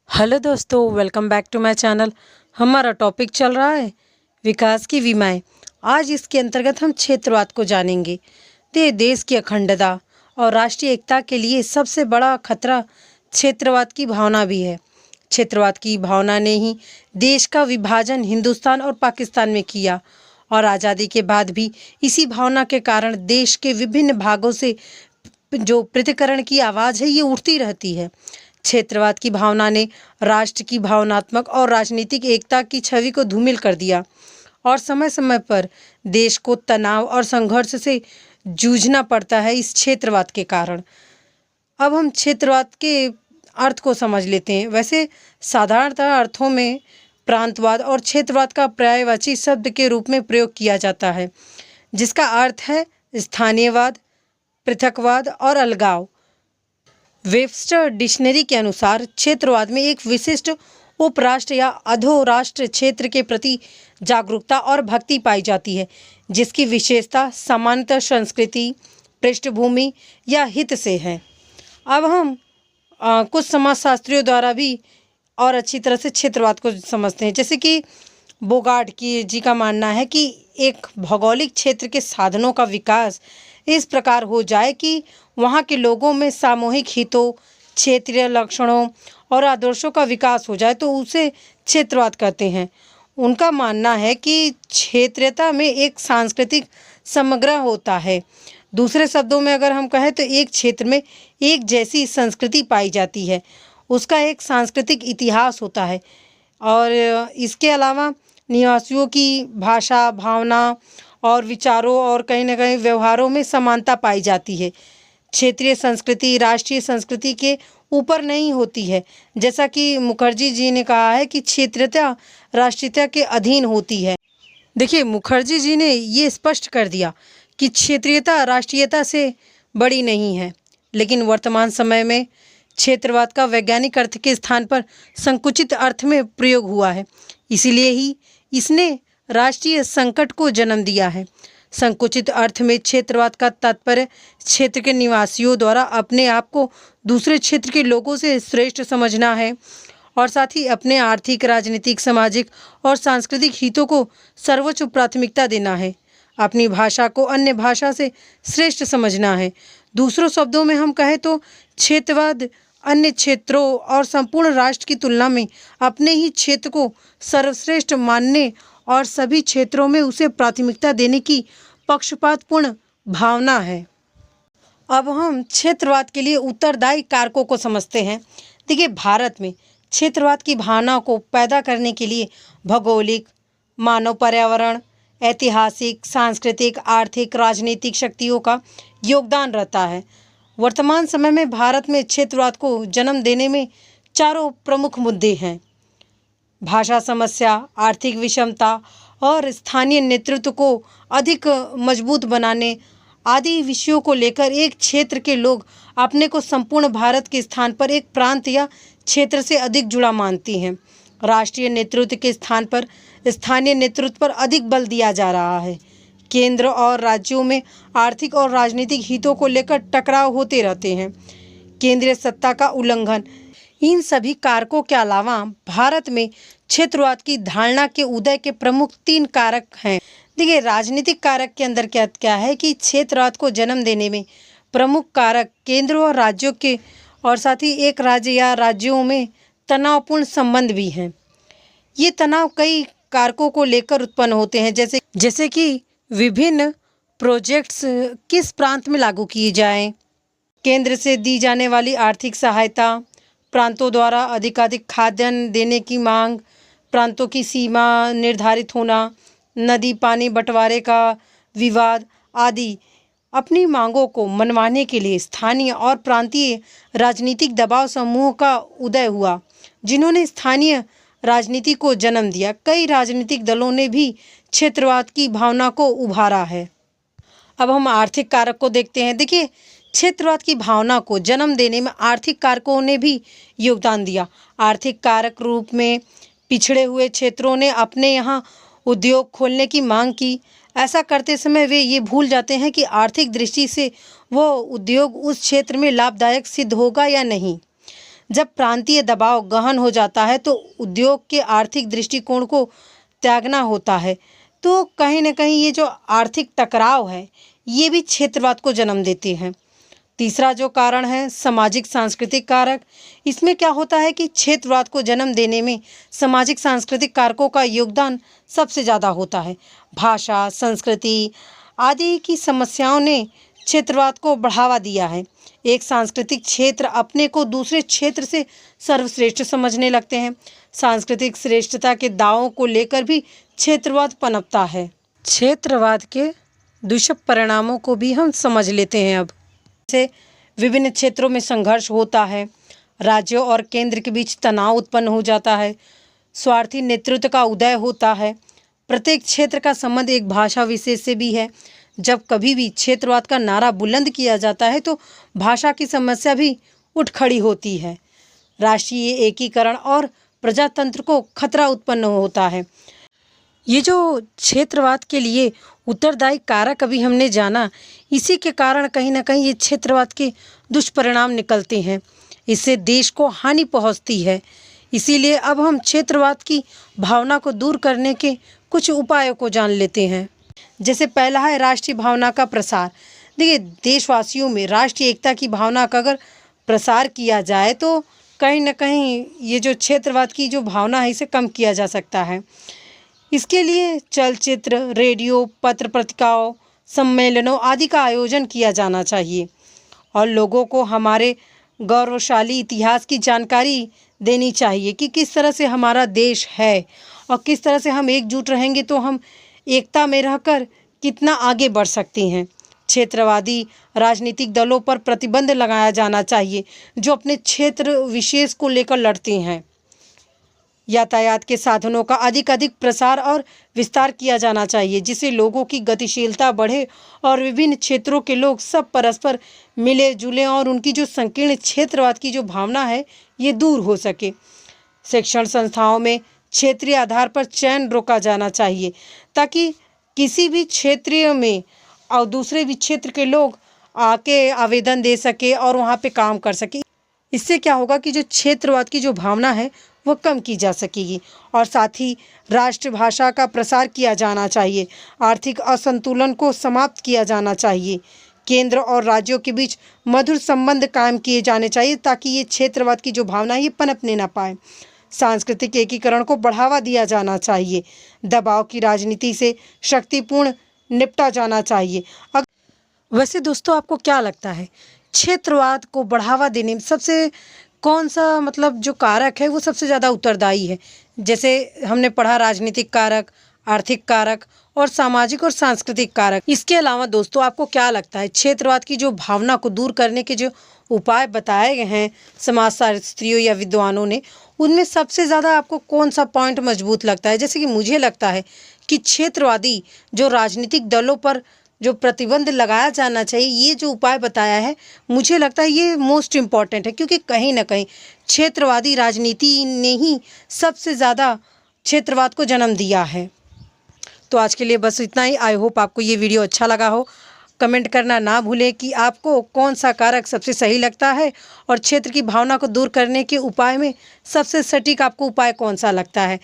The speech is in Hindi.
हेलो दोस्तों, welcome back to my channel. हमारा टॉपिक चल रहा है विकास की विमाएं। आज इसके अंतर्गत हम क्षेत्रवाद को जानेंगे। तो देश की अखंडता और राष्ट्रीय एकता के लिए सबसे बड़ा खतरा क्षेत्रवाद की भावना भी है। क्षेत्रवाद की भावना ने ही देश का विभाजन हिंदुस्तान और पाकिस्तान में किया और आज़ादी के बाद भी इसी भावना के कारण देश के विभिन्न भागों से जो पृथक्करण की आवाज़ है ये उठती रहती है। क्षेत्रवाद की भावना ने राष्ट्र की भावनात्मक और राजनीतिक एकता की छवि को धूमिल कर दिया और समय समय पर देश को तनाव और संघर्ष से जूझना पड़ता है इस क्षेत्रवाद के कारण। अब हम क्षेत्रवाद के अर्थ को समझ लेते हैं। वैसे साधारणतः अर्थों में प्रांतवाद और क्षेत्रवाद का पर्यायवाची शब्द के रूप में प्रयोग किया जाता है, जिसका अर्थ है स्थानीयवाद, पृथकवाद और अलगाव। वेबस्टर डिक्शनरी के अनुसार क्षेत्रवाद में एक विशिष्ट उपराष्ट्र या अधोराष्ट्र क्षेत्र के प्रति जागरूकता और भक्ति पाई जाती है, जिसकी विशेषता सामान्यतः संस्कृति, पृष्ठभूमि या हित से है। अब हम कुछ समाजशास्त्रियों द्वारा भी और अच्छी तरह से क्षेत्रवाद को समझते हैं। जैसे कि बोगार्ड की जी का मानना है कि एक भौगोलिक क्षेत्र के साधनों का विकास इस प्रकार हो जाए कि वहाँ के लोगों में सामूहिक हितों, क्षेत्रीय लक्षणों और आदर्शों का विकास हो जाए, तो उसे क्षेत्रवाद कहते हैं। उनका मानना है कि क्षेत्रीयता में एक सांस्कृतिक समग्र होता है। दूसरे शब्दों में अगर हम कहें तो एक क्षेत्र में एक जैसी संस्कृति पाई जाती है, उसका एक सांस्कृतिक इतिहास होता है और इसके अलावा निवासियों की भाषा, भावना और विचारों और कहीं ना कहीं व्यवहारों में समानता पाई जाती है। क्षेत्रीय संस्कृति राष्ट्रीय संस्कृति के ऊपर नहीं होती है, जैसा कि मुखर्जी जी ने कहा है कि क्षेत्रीयता राष्ट्रीयता के अधीन होती है। देखिए, मुखर्जी जी ने ये स्पष्ट कर दिया कि क्षेत्रीयता राष्ट्रीयता से बड़ी नहीं है, लेकिन वर्तमान समय में क्षेत्रवाद का वैज्ञानिक अर्थ के स्थान पर संकुचित अर्थ में प्रयोग हुआ है। इसीलिए ही इसने राष्ट्रीय संकट को जन्म दिया है। संकुचित अर्थ में क्षेत्रवाद का तात्पर्य क्षेत्र के निवासियों द्वारा अपने आप को दूसरे क्षेत्र के लोगों से श्रेष्ठ समझना है और साथ ही अपने आर्थिक, राजनीतिक, सामाजिक और सांस्कृतिक हितों को सर्वोच्च प्राथमिकता देना है। अपनी भाषा को अन्य भाषा से श्रेष्ठ समझना है। दूसरों शब्दों में हम कहें तो क्षेत्रवाद अन्य क्षेत्रों और संपूर्ण राष्ट्र की तुलना में अपने ही क्षेत्र को सर्वश्रेष्ठ मानने और सभी क्षेत्रों में उसे प्राथमिकता देने की पक्षपातपूर्ण भावना है। अब हम क्षेत्रवाद के लिए उत्तरदायी कारकों को समझते हैं। देखिए, भारत में क्षेत्रवाद की भावना को पैदा करने के लिए भौगोलिक, मानव पर्यावरण, ऐतिहासिक, सांस्कृतिक, आर्थिक, राजनीतिक शक्तियों का योगदान रहता है। वर्तमान समय में भारत में क्षेत्रवाद को जन्म देने में चारों प्रमुख मुद्दे हैं: भाषा समस्या, आर्थिक विषमता और स्थानीय नेतृत्व को अधिक मजबूत बनाने आदि विषयों को लेकर एक क्षेत्र के लोग अपने को संपूर्ण भारत के स्थान पर एक प्रांत या क्षेत्र से अधिक जुड़ा मानती हैं। राष्ट्रीय नेतृत्व के स्थान पर स्थानीय नेतृत्व पर अधिक बल दिया जा रहा है। केंद्र और राज्यों में आर्थिक और राजनीतिक हितों को लेकर टकराव होते रहते हैं। केंद्रीय सत्ता का उल्लंघन, इन सभी कारकों के अलावा भारत में क्षेत्रवाद की धारणा के उदय के प्रमुख 3 कारक हैं। देखिए, राजनीतिक कारक के अंदर क्या क्या है कि क्षेत्रवाद को जन्म देने में प्रमुख कारक केंद्र और राज्यों के और साथ ही एक राज्य या राज्यों में तनावपूर्ण संबंध भी हैं। ये तनाव कई कारकों को लेकर उत्पन्न होते हैं, जैसे कि विभिन्न प्रोजेक्ट्स किस प्रांत में लागू किए जाएं, केंद्र से दी जाने वाली आर्थिक सहायता, प्रांतों द्वारा अधिकाधिक खाद्यान्न देने की मांग, प्रांतों की सीमा निर्धारित होना, नदी पानी बंटवारे का विवाद आदि। अपनी मांगों को मनवाने के लिए स्थानीय और प्रांतीय राजनीतिक दबाव समूह का उदय हुआ, जिन्होंने स्थानीय राजनीति को जन्म दिया। कई राजनीतिक दलों ने भी क्षेत्रवाद की भावना को उभारा है। अब हम आर्थिक कारक को देखते हैं। देखिए, क्षेत्रवाद की भावना को जन्म देने में आर्थिक कारकों ने भी योगदान दिया। आर्थिक कारक रूप में पिछड़े हुए क्षेत्रों ने अपने यहाँ उद्योग खोलने की मांग की। ऐसा करते समय वे ये भूल जाते हैं कि आर्थिक दृष्टि से वो उद्योग उस क्षेत्र में लाभदायक सिद्ध होगा या नहीं। जब प्रांतीय दबाव गहन हो जाता है तो उद्योग के आर्थिक दृष्टिकोण को त्यागना होता है। तो कहीं न कहीं ये जो आर्थिक टकराव है, ये भी क्षेत्रवाद को जन्म देते हैं। तीसरा जो कारण है सामाजिक सांस्कृतिक कारक। इसमें क्या होता है कि क्षेत्रवाद को जन्म देने में सामाजिक सांस्कृतिक कारकों का योगदान सबसे ज़्यादा होता है। भाषा, संस्कृति आदि की समस्याओं ने क्षेत्रवाद को बढ़ावा दिया है। एक सांस्कृतिक क्षेत्र अपने को दूसरे क्षेत्र से सर्वश्रेष्ठ समझने लगते हैं। सांस्कृतिक श्रेष्ठता के दावों को लेकर भी क्षेत्रवाद पनपता है। क्षेत्रवाद के दुष्परिणामों को भी हम समझ लेते हैं अब। से विभिन्न क्षेत्रों में संघर्ष होता है, राज्यों और केंद्र के बीच तनाव उत्पन्न हो जाता है, स्वार्थी नेतृत्व का उदय होता है। प्रत्येक क्षेत्र का संबंध एक भाषा विशेष से भी है। जब कभी भी क्षेत्रवाद का नारा बुलंद किया जाता है तो भाषा की समस्या भी उठ खड़ी होती है। राष्ट्रीय एकीकरण और प्रजातंत्र को खतरा उत्पन्न होता है। ये जो क्षेत्रवाद के लिए उत्तरदायी कारक अभी हमने जाना, इसी के कारण कहीं ना कहीं ये क्षेत्रवाद के दुष्परिणाम निकलते हैं। इससे देश को हानि पहुंचती है। इसीलिए अब हम क्षेत्रवाद की भावना को दूर करने के कुछ उपायों को जान लेते हैं। जैसे पहला है राष्ट्रीय भावना का प्रसार। देखिए, देशवासियों में राष्ट्रीय एकता की भावना का अगर प्रसार किया जाए तो कहीं ना कहीं ये जो क्षेत्रवाद की जो भावना है इसे कम किया जा सकता है। इसके लिए चलचित्र, रेडियो, पत्र पत्रिकाओं, सम्मेलनों आदि का आयोजन किया जाना चाहिए और लोगों को हमारे गौरवशाली इतिहास की जानकारी देनी चाहिए कि किस तरह से हमारा देश है और किस तरह से हम एकजुट रहेंगे तो हम एकता में रहकर कितना आगे बढ़ सकते हैं। क्षेत्रवादी राजनीतिक दलों पर प्रतिबंध लगाया जाना चाहिए जो अपने क्षेत्र विशेष को लेकर लड़ते हैं। यातायात के साधनों का अधिक प्रसार और विस्तार किया जाना चाहिए जिससे लोगों की गतिशीलता बढ़े और विभिन्न क्षेत्रों के लोग सब परस्पर मिले जुले और उनकी जो संकीर्ण क्षेत्रवाद की जो भावना है ये दूर हो सके। शिक्षण संस्थाओं में क्षेत्रीय आधार पर चयन रोका जाना चाहिए ताकि किसी भी क्षेत्र में और दूसरे भी क्षेत्र के लोग आके आवेदन दे सके और वहाँ पे काम कर सके। इससे क्या होगा कि जो क्षेत्रवाद की जो भावना है वो कम की जा सकेगी। और साथ ही राष्ट्रभाषा का प्रसार किया जाना चाहिए। आर्थिक असंतुलन को समाप्त किया जाना चाहिए। केंद्र और राज्यों के बीच मधुर संबंध कायम किए जाने चाहिए ताकि ये क्षेत्रवाद की जो भावना है ये पनपने ना पाए। सांस्कृतिक एकीकरण को बढ़ावा दिया जाना चाहिए। दबाव की राजनीति से शक्तिपूर्ण निपटा जाना चाहिए। वैसे दोस्तों, आपको क्या लगता है क्षेत्रवाद को बढ़ावा देने में सबसे कौन सा मतलब जो कारक है वो सबसे ज़्यादा उत्तरदायी है? जैसे हमने पढ़ा राजनीतिक कारक, आर्थिक कारक और सामाजिक और सांस्कृतिक कारक। इसके अलावा दोस्तों, आपको क्या लगता है क्षेत्रवाद की जो भावना को दूर करने के जो उपाय बताए गए हैं समाजशास्त्रियों या विद्वानों ने, उनमें सबसे ज़्यादा आपको कौन सा पॉइंट मजबूत लगता है? जैसे कि मुझे लगता है कि क्षेत्रवादी जो राजनीतिक दलों पर जो प्रतिबंध लगाया जाना चाहिए, ये जो उपाय बताया है मुझे लगता है ये मोस्ट इम्पॉर्टेंट है क्योंकि कहीं ना कहीं क्षेत्रवादी राजनीति ने ही सबसे ज़्यादा क्षेत्रवाद को जन्म दिया है। तो आज के लिए बस इतना ही। आई होप आपको ये वीडियो अच्छा लगा हो। कमेंट करना ना भूलें कि आपको कौन सा कारक सबसे सही लगता है और क्षेत्र की भावना को दूर करने के उपाय में सबसे सटीक आपको उपाय कौन सा लगता है।